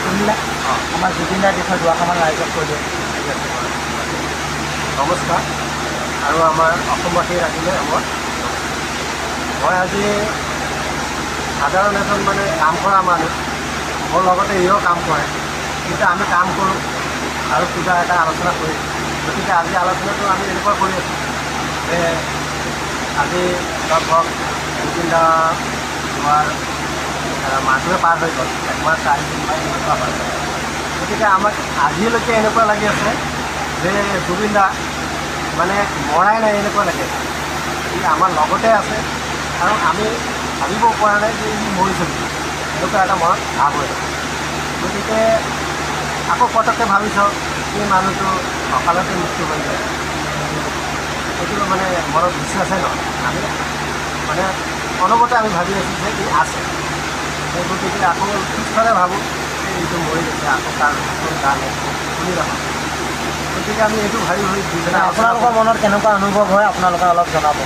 শুনিলে আমাৰ জুবিন দাৰ বিষয়ে দুআষাৰমান ৰাইজক কৈ দিয়ক। ঠিক আছে, নমস্কাৰ আৰু আমাৰ অসমবাসী ৰাখিলে আমাৰ মই আজি সাধাৰণ এজন মানে কাম কৰা মানুহ, মোৰ লগতে ইও কাম কৰে, কিন্তু আমি কাম কৰোঁ আৰু কিবা এটা আলোচনা কৰিম। গতিকে আজি আলোচনাটো আমি এনেকুৱা কৰি আছোঁ যে আজি লগভগ জুবিন দা যোৱাৰ মাহটোৱে পাৰ হৈ গ'ল, 1 মাহ 4 দিন বা এনেকুৱা হৈ গ'ল। গতিকে আমাক আজিলৈকে এনেকুৱা লাগি আছে যে জুবিন দা মানে মৰাই নাই এনেকুৱা লাগে। ই আমাৰ লগতে আছে আৰু আমি ভাবিব পৰা নাই যে ই মৰিছে বুলি, এনেকুৱা এটা মনত ভাৱ হৈ আছে। গতিকে আকৌ পটককৈ ভাবি চাওঁ এই মানুহটো অকালতে মৃত্যু হৈ যায়, সেইটো মানে মনত বিশ্বাসে নহয়। আমি মানে অনবৰতে আমি ভাবি আছোঁ যে ই আছে, গতিকে আকৌ পিছফালে ভাবোঁ যে এইটো মৰি গৈছে, আকৌ তাৰ গান শুনি নাপাওঁ। গতিকে আমি এইটো ভাবি দুজনে আপোনালোকৰ মনত কেনেকুৱা অনুভৱ হয় আপোনালোকে অলপ জনাব।